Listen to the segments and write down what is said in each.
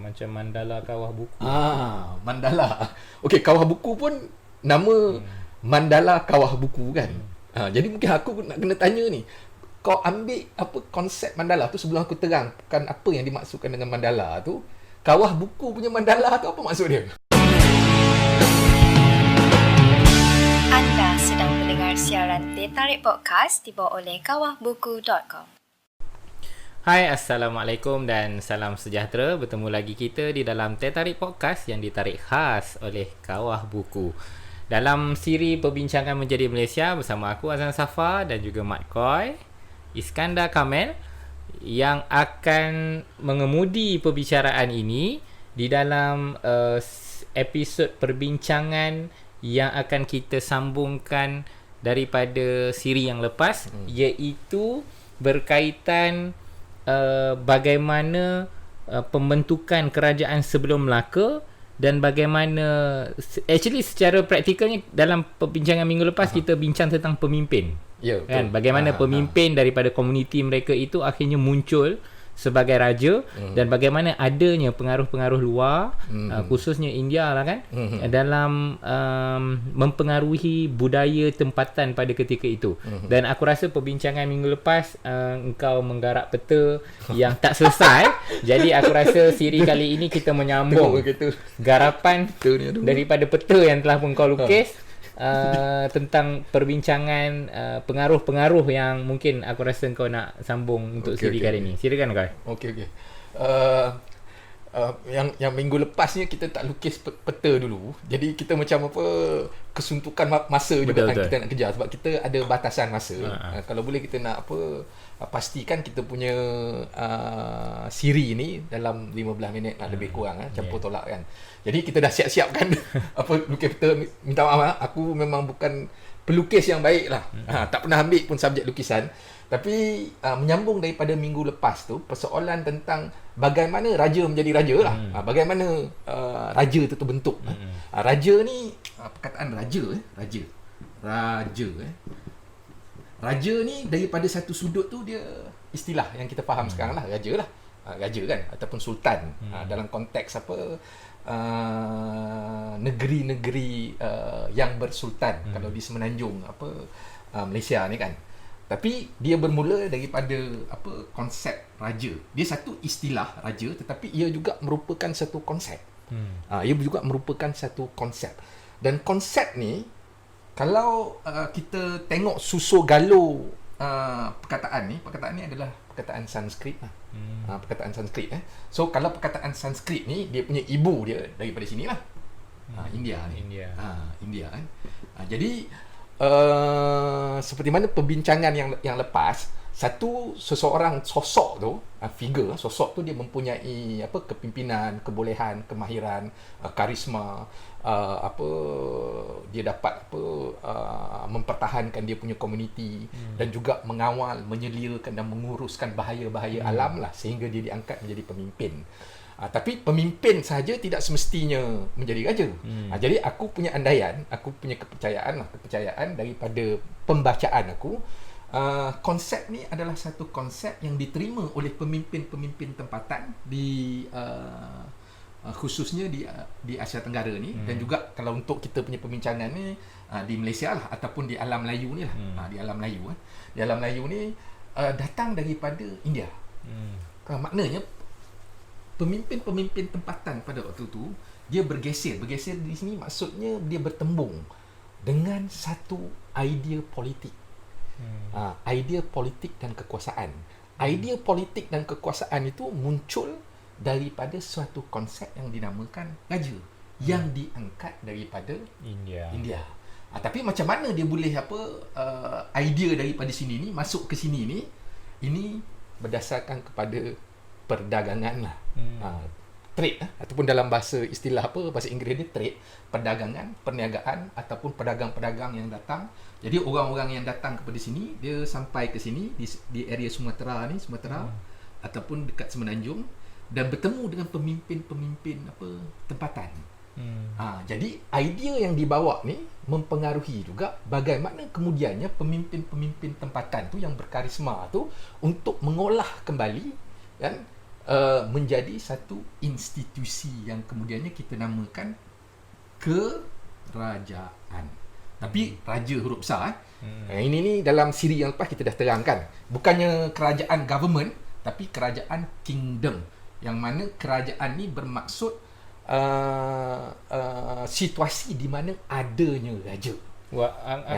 macam Mandala Kawah Buku. Mandala. Okey, Kawah Buku pun nama Mandala Kawah Buku kan. Jadi mungkin aku nak kena tanya ni. Kau ambil apa konsep mandala tu sebelum aku terangkan apa yang dimaksudkan dengan mandala tu. Kawah buku punya mandala tu apa maksud dia? Anda sedang mendengar siaran Teh Tarik Podcast dibawa oleh kawahbuku.com. Hai, Assalamualaikum dan salam sejahtera. Bertemu lagi kita di dalam Teh Tarik Podcast yang ditarik khas oleh Kawah Buku. Dalam siri Perbincangan Menjadi Malaysia bersama aku Azan Safa dan juga Mat Koy, Iskandar Kamel yang akan mengemudi perbicaraan ini di dalam episod perbincangan yang akan kita sambungkan daripada siri yang lepas, iaitu berkaitan bagaimana pembentukan kerajaan sebelum Melaka dan bagaimana actually secara praktikalnya dalam perbincangan minggu lepas kita bincang tentang pemimpin. Ya, kan, bagaimana pemimpin daripada komuniti mereka itu akhirnya muncul sebagai raja dan bagaimana adanya pengaruh-pengaruh luar khususnya India lah kan dalam mempengaruhi budaya tempatan pada ketika itu. Dan aku rasa perbincangan minggu lepas engkau menggarap peta yang tak selesai. Jadi aku rasa siri kali ini kita menyambung garapan daripada peta yang telah pun kau lukis. Tentang perbincangan pengaruh-pengaruh yang mungkin aku rasa kau nak sambung untuk siri kali ni. Silakan kau. Okey. Yang minggu lepas ni kita tak lukis peta dulu. Jadi kita macam apa kesuntukan masa juga kan kita nak kejar sebab kita ada batasan masa. Kalau boleh kita nak apa pastikan kita punya siri ni dalam 15 minit lebih kurang campur tolak kan. Jadi kita dah siap-siapkan apa lukis peta. Minta maaf aku memang bukan pelukis yang baik lah. Tak pernah ambil pun subjek lukisan. Tapi menyambung daripada minggu lepas tu persoalan tentang bagaimana raja menjadi raja lah. Bagaimana raja tu terbentuk. Raja ni perkataan raja ni daripada satu sudut tu dia istilah yang kita faham sekarang lah, raja lah. Raja kan ataupun sultan dalam konteks apa negeri-negeri yang bersultan kalau di semenanjung apa Malaysia ni kan. Tapi dia bermula daripada apa konsep raja. Dia satu istilah raja tetapi ia juga merupakan satu konsep. Ia juga merupakan satu konsep. Dan konsep ni kalau kita tengok susu galo perkataan ni adalah perkataan Sanskrit lah. Perkataan Sanskrit So kalau perkataan Sanskrit ni dia punya ibu dia daripada sini lah. India ni. India kan. Jadi seperti mana perbincangan yang lepas, seseorang sosok tu, figure sosok tu dia mempunyai apa kepimpinan, kebolehan, kemahiran, karisma, dia dapat mempertahankan dia punya komuniti dan juga mengawal, menyelirkan dan menguruskan bahaya-bahaya alam lah sehingga dia diangkat menjadi pemimpin. Tapi pemimpin sahaja tidak semestinya menjadi raja. Jadi aku punya andaian, aku punya kepercayaan daripada pembacaan aku, konsep ni adalah satu konsep yang diterima oleh pemimpin-pemimpin tempatan di khususnya di Asia Tenggara ni dan juga kalau untuk kita punya perbincangan ni di Malaysia lah ataupun di alam Melayu ni lah. Di alam Melayu di alam Melayu ni datang daripada India. Maknanya pemimpin-pemimpin tempatan pada waktu tu dia bergeser di sini maksudnya dia bertembung dengan satu idea politik. Idea politik dan kekuasaan. Idea politik dan kekuasaan itu muncul daripada suatu konsep yang dinamakan raja yang diangkat daripada India. Tapi macam mana dia boleh idea daripada sini ni masuk ke sini ni, ini berdasarkan kepada perdagangan lah. Trade ataupun dalam istilah bahasa Inggeris dia trade, perdagangan, perniagaan ataupun pedagang-pedagang yang datang. Jadi orang-orang yang datang kepada sini dia sampai ke sini di area Sumatera ataupun dekat Semenanjung dan bertemu dengan pemimpin-pemimpin tempatan. Jadi idea yang dibawa ni mempengaruhi juga bagaimana kemudiannya pemimpin-pemimpin tempatan tu yang berkarisma tu untuk mengolah kembali kan menjadi satu institusi yang kemudiannya kita namakan kerajaan. Tapi raja huruf besar. Ini ni dalam siri yang lepas kita dah terangkan. Bukannya kerajaan government, tapi kerajaan kingdom. Yang mana kerajaan ni bermaksud situasi di mana adanya raja.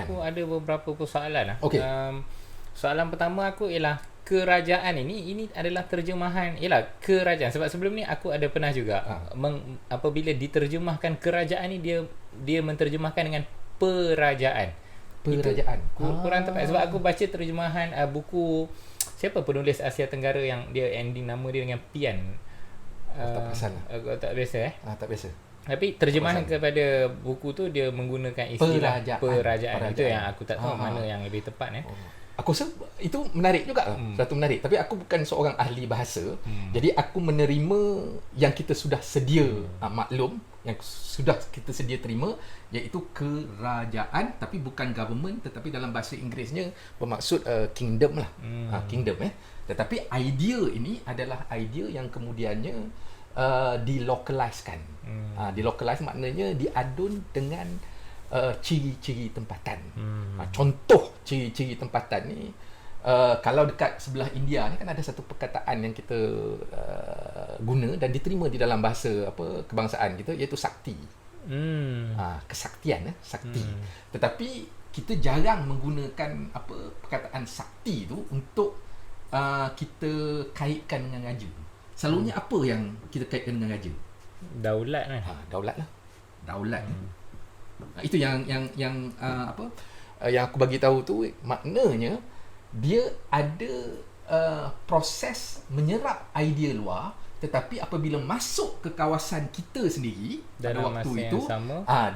Aku ada beberapa persoalan. Okey. Soalan pertama aku ialah kerajaan ini adalah terjemahan ialah kerajaan. Sebab sebelum ni aku ada pernah juga apabila diterjemahkan kerajaan ni dia menterjemahkan dengan perajaan. Perajaan. Kurang tepat sebab aku baca terjemahan buku siapa penulis Asia Tenggara yang dia ending nama dia dengan Pian. Tak perasan lah. Tak biasa Tak biasa. Tapi terjemahan kepada buku tu dia menggunakan istilah perajaan. Itu yang aku tak tahu mana yang lebih tepat. Aku rasa itu menarik juga. Satu menarik. Tapi aku bukan seorang ahli bahasa. Jadi aku menerima yang kita sudah sedia maklum, yang sudah kita sedia terima, iaitu kerajaan, tapi bukan government, tetapi dalam bahasa Inggerisnya bermaksud kingdom lah. Kingdom Tetapi idea ini adalah idea yang kemudiannya dilokaliskan. Dilokalize maknanya diadun dengan ciri-ciri tempatan. Contoh ciri-ciri tempatan ni, kalau dekat sebelah India ni kan ada satu perkataan yang kita guna dan diterima di dalam bahasa kebangsaan kita, iaitu sakti. Kesaktian, sakti. Tetapi kita jarang menggunakan perkataan sakti tu untuk kita kaitkan dengan raja. Selalunya apa yang kita kaitkan dengan raja? Daulat kan? Daulat lah. Daulat. Itu yang aku bagi tahu tu, maknanya dia ada proses menyerap idea luar, tetapi apabila masuk ke kawasan kita sendiri pada waktu itu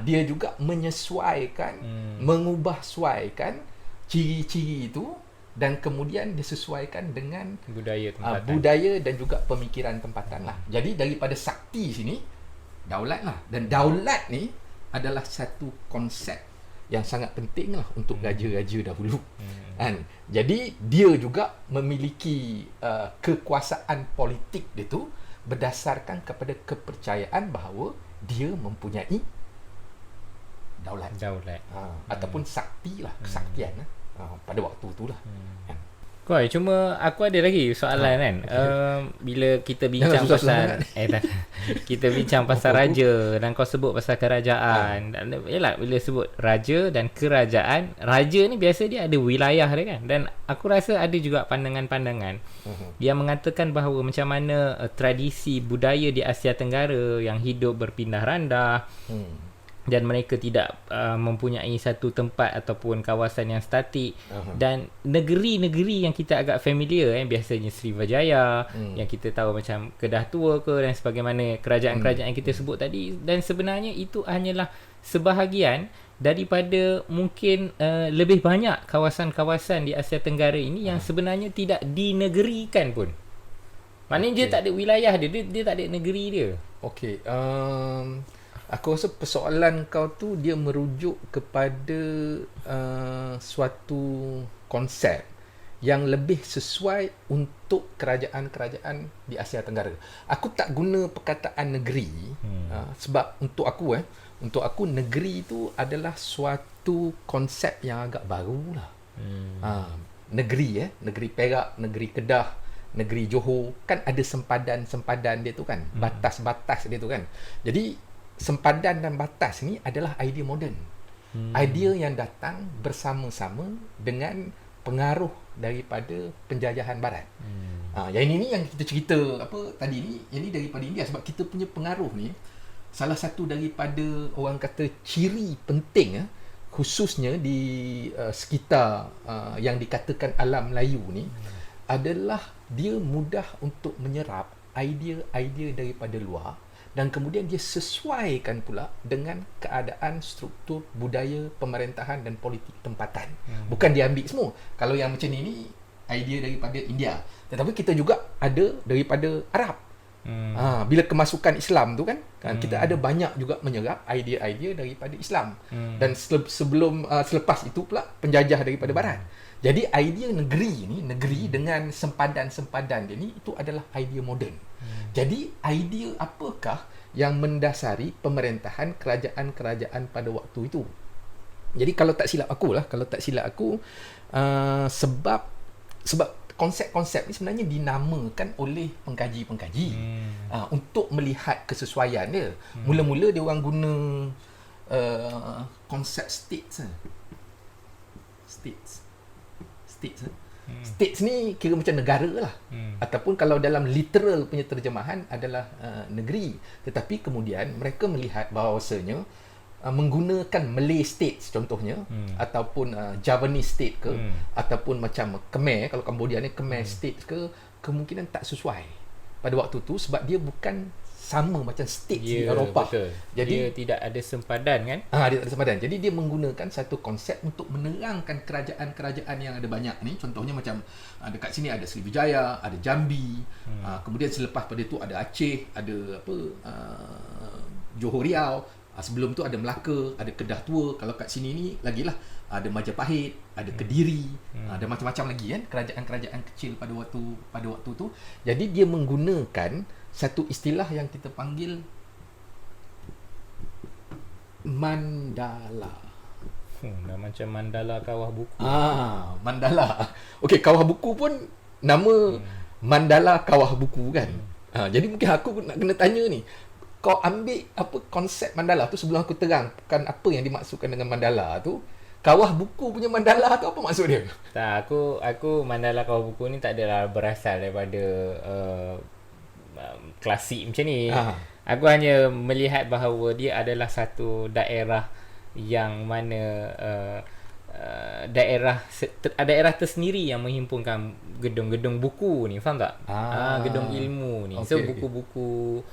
dia juga menyesuaikan, mengubah suaikan ciri-ciri itu, dan kemudian disesuaikan dengan budaya tempatan, budaya dan juga pemikiran tempatan lah. Jadi daripada sakti sini daulat lah, dan daulat ni adalah satu konsep yang sangat penting lah untuk raja-raja dahulu. Kan? Jadi dia juga memiliki kekuasaan politik dia tu berdasarkan kepada kepercayaan bahawa dia mempunyai daulat. Ataupun sakti lah, kesaktian lah. Pada waktu itulah. Koi, cuma aku ada lagi soalan kan. Bila kita bincang kita bincang pasal raja dan kau sebut pasal kerajaan. Yalah, bila sebut raja dan kerajaan, raja ni biasa dia ada wilayah dia kan. Dan aku rasa ada juga pandangan-pandangan yang mengatakan bahawa macam mana tradisi budaya di Asia Tenggara yang hidup berpindah randah, dan mereka tidak mempunyai satu tempat ataupun kawasan yang statik. Dan negeri-negeri yang kita agak familiar biasanya Srivijaya, yang kita tahu macam Kedah Tua ke, dan sebagaimana kerajaan-kerajaan yang kita sebut tadi, dan sebenarnya itu hanyalah sebahagian daripada mungkin lebih banyak kawasan-kawasan di Asia Tenggara ini yang sebenarnya tidak dinegerikan pun. Maknanya dia tak ada wilayah dia tak ada negeri dia. Okey, aku rasa persoalan kau tu dia merujuk kepada suatu konsep yang lebih sesuai untuk kerajaan-kerajaan di Asia Tenggara. Aku tak guna perkataan negeri sebab untuk aku negeri itu adalah suatu konsep yang agak baru lah. Negeri negeri Perak, negeri Kedah, negeri Johor kan ada sempadan-sempadan dia tu kan, batas-batas dia tu kan. Jadi sempadan dan batas ni adalah idea moden. Idea yang datang bersama-sama dengan pengaruh daripada penjajahan barat. Yang ini yang kita cerita tadi ni, yang ni daripada India, sebab kita punya pengaruh ni salah satu daripada orang kata ciri penting khususnya di sekitar yang dikatakan alam Melayu ni adalah dia mudah untuk menyerap idea-idea daripada luar, dan kemudian dia sesuaikan pula dengan keadaan struktur budaya, pemerintahan dan politik tempatan. Bukan dia ambil semua. Kalau yang macam ni idea daripada India, tetapi kita juga ada daripada Arab. Bila kemasukan Islam tu kan, kita ada banyak juga menyerap idea-idea daripada Islam. Dan selepas itu pula penjajah daripada barat. Jadi idea negeri dengan sempadan-sempadan dia ni itu adalah idea moden. Jadi idea apakah yang mendasari pemerintahan kerajaan-kerajaan pada waktu itu? Jadi kalau tak silap aku sebab konsep-konsep ni sebenarnya dinamakan oleh pengkaji-pengkaji untuk melihat kesesuaian dia. Mula-mula dia orang guna konsep states. States ni kira macam negara lah. Ataupun kalau dalam literal punya terjemahan adalah negeri. Tetapi kemudian mereka melihat bahawasanya menggunakan Malay states contohnya, ataupun Javanese state ke, ataupun macam Khmer, kalau Cambodia ni Khmer state ke, kemungkinan tak sesuai pada waktu tu sebab dia bukan sama macam state di Eropah. Betul. Jadi dia tidak ada sempadan kan? Dia tak ada sempadan. Jadi dia menggunakan satu konsep untuk menerangkan kerajaan-kerajaan yang ada banyak ni. Contohnya macam dekat sini ada Srivijaya, ada Jambi, kemudian selepas pada tu ada Aceh, ada Johor Riau. Sebelum tu ada Melaka, ada Kedah Tua. Kalau kat sini ni lagilah ada Majapahit, ada Kediri, ada macam-macam lagi kan kerajaan-kerajaan kecil pada waktu tu. Jadi dia menggunakan satu istilah yang kita panggil mandala. Dah macam mandala kawah buku. Mandala. Okey, kawah buku pun nama mandala kawah buku kan. Jadi mungkin aku nak kena tanya ni. Kau ambil apa konsep mandala tu sebelum aku terangkan apa yang dimaksudkan dengan mandala tu. Kawah buku punya mandala tu apa maksud dia? Tak, aku mandala kawah buku ni tak adalah berasal daripada klasik macam ni. Aku hanya melihat bahawa dia adalah satu daerah yang mana daerah tersendiri yang menghimpunkan gedung-gedung buku ni, faham tak? Gedung ilmu ni. So buku-buku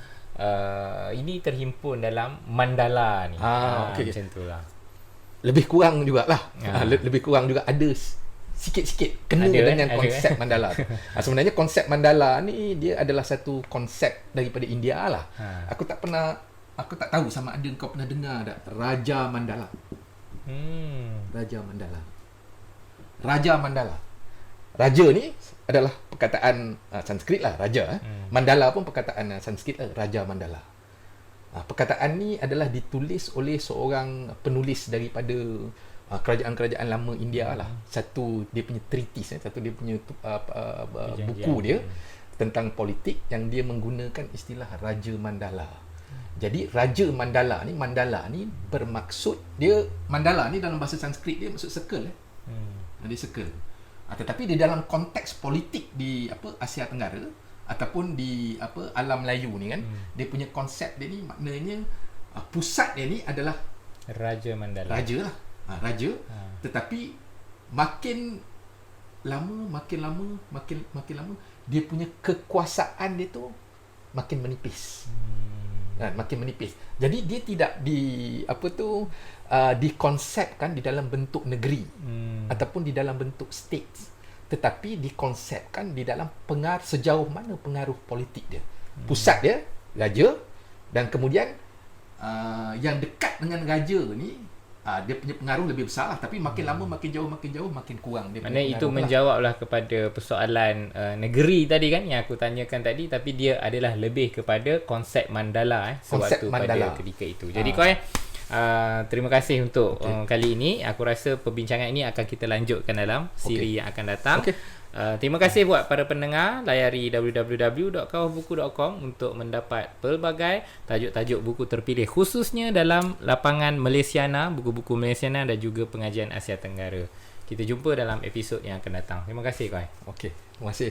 ini terhimpun dalam mandala ni. Macam tu lah. Lebih kurang jugalah. Lebih kurang juga ada sikit-sikit kena dengan konsep mandala tu. Sebenarnya konsep mandala ni dia adalah satu konsep daripada India lah. Aku tak tahu sama ada kau pernah dengar tak Raja Mandala. Raja Mandala. Raja ni adalah perkataan Sanskrit lah, raja. Mandala pun perkataan Sanskrit lah, Raja Mandala. Perkataan ni adalah ditulis oleh seorang penulis daripada kerajaan-kerajaan lama India lah. Satu dia punya treatise, satu dia punya buku dia tentang politik yang dia menggunakan istilah Raja Mandala. Jadi Raja Mandala ni bermaksud dia, mandala ni dalam bahasa Sanskrit dia maksud circle. Dia circle. Tetapi di dalam konteks politik di Asia Tenggara ataupun di alam Melayu ni kan, dia punya konsep dia ni maknanya pusat dia ni adalah Raja Mandala. Raja lah. Raja. Tetapi makin lama dia punya kekuasaan dia tu makin menipis. Makin menipis. Jadi dia tidak dikonsepkan di dalam bentuk negeri ataupun di dalam bentuk states, tetapi dikonsepkan di dalam sejauh mana pengaruh politik dia. Pusat dia raja, dan kemudian yang dekat dengan raja ni dia punya pengaruh lebih besar lah, tapi makin lama makin jauh makin kurang dia. Maknanya itu menjawablah kepada persoalan negeri tadi kan yang aku tanyakan tadi, tapi dia adalah lebih kepada konsep mandala sewaktu pada ketika itu. Jadi terima kasih untuk kali ini. Aku rasa perbincangan ini akan kita lanjutkan dalam siri yang akan datang. Terima kasih buat para pendengar. Layari www.kawahbuku.com untuk mendapat pelbagai tajuk-tajuk buku terpilih, khususnya dalam lapangan Malaysiana, buku-buku Malaysiana dan juga pengajian Asia Tenggara. Kita jumpa dalam episod yang akan datang. Terima kasih, Koi. Terima kasih.